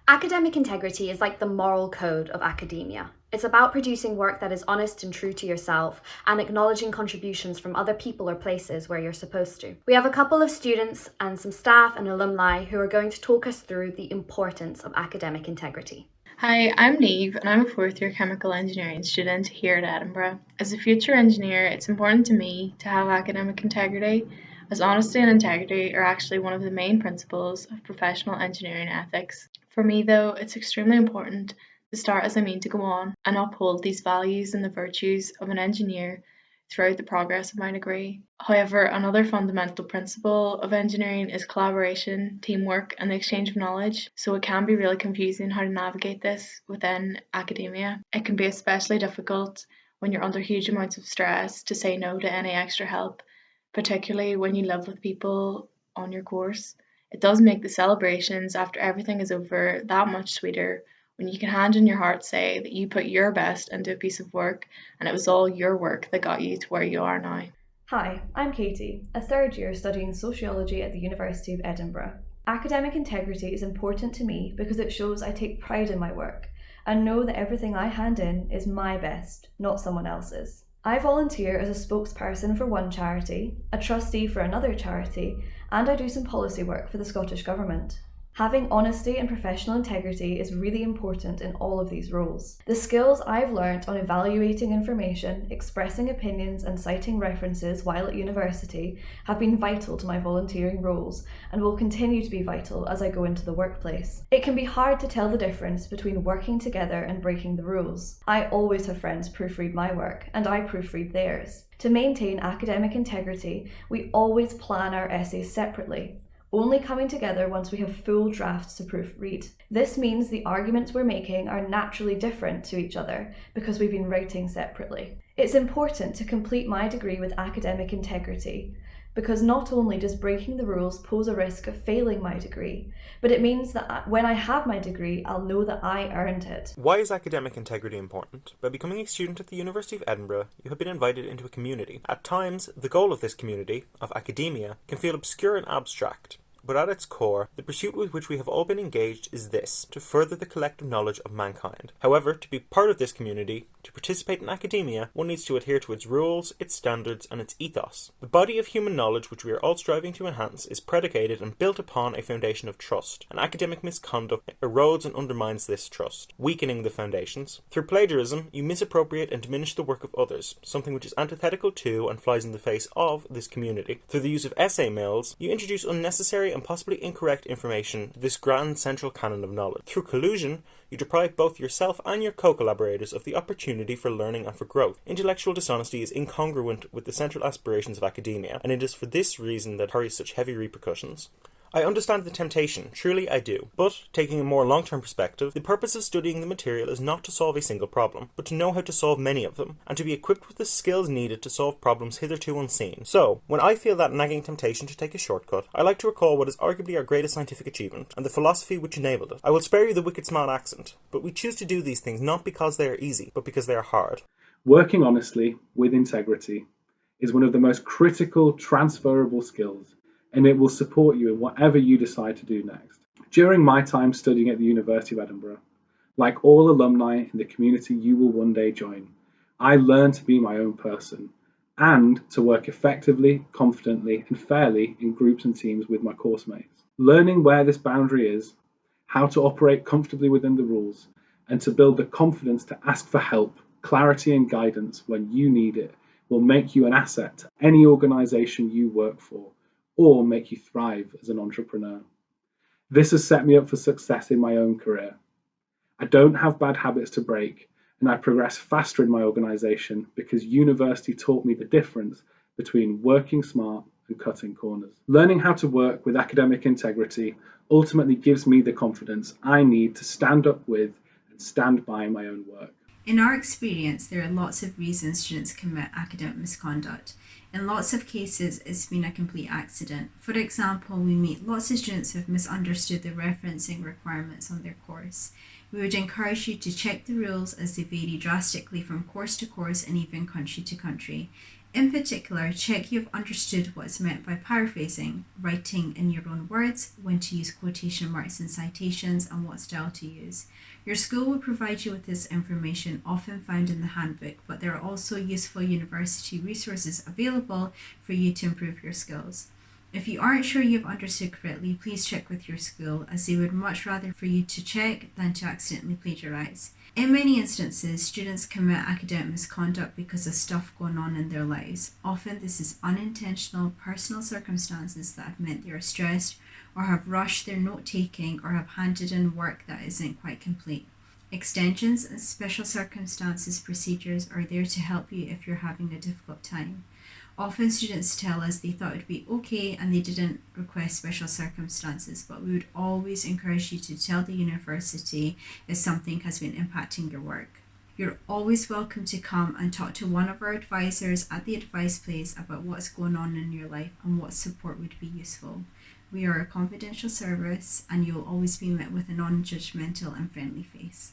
Academic integrity is like the moral code of academia. It's about producing work that is honest and true to yourself and acknowledging contributions from other people or places where you're supposed to. We have a couple of students and some staff and alumni who are going to talk us through the importance of academic integrity. Hi, I'm Neve, and I'm a fourth year chemical engineering student here at Edinburgh. As a future engineer, it's important to me to have academic integrity, as honesty and integrity are actually one of the main principles of professional engineering ethics. For me, though, it's extremely important to start as I mean to go on and uphold these values and the virtues of an engineer throughout the progress of my degree. However, another fundamental principle of engineering is collaboration, teamwork, and the exchange of knowledge, so it can be really confusing how to navigate this within academia. It can be especially difficult when you're under huge amounts of stress to say no to any extra help, particularly when you live with people on your course. It does make the celebrations after everything is over that much sweeter when you can hand in your heart say that you put your best into a piece of work and it was all your work that got you to where you are now. Hi, I'm Katie, a third year studying sociology at the University of Edinburgh. Academic integrity is important to me because it shows I take pride in my work and know that everything I hand in is my best, not someone else's. I volunteer as a spokesperson for one charity, a trustee for another charity, and I do some policy work for the Scottish Government. Having honesty and professional integrity is really important in all of these roles. The skills I've learnt on evaluating information, expressing opinions, and citing references while at university have been vital to my volunteering roles and will continue to be vital as I go into the workplace. It can be hard to tell the difference between working together and breaking the rules. I always have friends proofread my work, and I proofread theirs. To maintain academic integrity, we always plan our essays separately, only coming together once we have full drafts to proofread. This means the arguments we're making are naturally different to each other because we've been writing separately. It's important to complete my degree with academic integrity because not only does breaking the rules pose a risk of failing my degree, but it means that when I have my degree, I'll know that I earned it. Why is academic integrity important? By becoming a student at the University of Edinburgh, you have been invited into a community. At times, the goal of this community, of academia, can feel obscure and abstract. But at its core, the pursuit with which we have all been engaged is this, to further the collective knowledge of mankind. However, to be part of this community, to participate in academia, one needs to adhere to its rules, its standards, and its ethos. The body of human knowledge which we are all striving to enhance is predicated and built upon a foundation of trust, and academic misconduct erodes and undermines this trust, weakening the foundations. Through plagiarism, you misappropriate and diminish the work of others, something which is antithetical to and flies in the face of this community. Through the use of essay mills, you introduce unnecessary and possibly incorrect information to this grand central canon of knowledge. Through collusion, you deprive both yourself and your co-collaborators of the opportunity for learning and for growth. Intellectual dishonesty is incongruent with the central aspirations of academia, and it is for this reason that it carries such heavy repercussions. I understand the temptation, truly I do, but, taking a more long-term perspective, the purpose of studying the material is not to solve a single problem, but to know how to solve many of them, and to be equipped with the skills needed to solve problems hitherto unseen. So, when I feel that nagging temptation to take a shortcut, I like to recall what is arguably our greatest scientific achievement, and the philosophy which enabled it. I will spare you the wicked smart accent, but we choose to do these things not because they are easy, but because they are hard. Working honestly, with integrity, is one of the most critical transferable skills, and it will support you in whatever you decide to do next. During my time studying at the University of Edinburgh, like all alumni in the community you will one day join, I learned to be my own person and to work effectively, confidently, and fairly in groups and teams with my course mates. Learning where this boundary is, how to operate comfortably within the rules, and to build the confidence to ask for help, clarity, and guidance when you need it will make you an asset to any organisation you work for, or make you thrive as an entrepreneur. This has set me up for success in my own career. I don't have bad habits to break, and I progress faster in my organisation because university taught me the difference between working smart and cutting corners. Learning how to work with academic integrity ultimately gives me the confidence I need to stand up with and stand by my own work. In our experience, there are lots of reasons students commit academic misconduct. In lots of cases, it's been a complete accident. For example, we meet lots of students who have misunderstood the referencing requirements on their course. We would encourage you to check the rules as they vary drastically from course to course and even country to country. In particular, check you've understood what is meant by paraphrasing, writing in your own words, when to use quotation marks in citations, and what style to use. Your school will provide you with this information, often found in the handbook, but there are also useful university resources available for you to improve your skills. If you aren't sure you've understood correctly, please check with your school, as they would much rather for you to check than to accidentally plagiarize. In many instances, students commit academic misconduct because of stuff going on in their lives. Often this is unintentional personal circumstances that have meant they are stressed or have rushed their note-taking or have handed in work that isn't quite complete. Extensions and special circumstances procedures are there to help you if you're having a difficult time. Often students tell us they thought it would be okay and they didn't request special circumstances, but we would always encourage you to tell the university if something has been impacting your work. You're always welcome to come and talk to one of our advisors at the advice place about what's going on in your life and what support would be useful. We are a confidential service and you'll always be met with a non-judgmental and friendly face.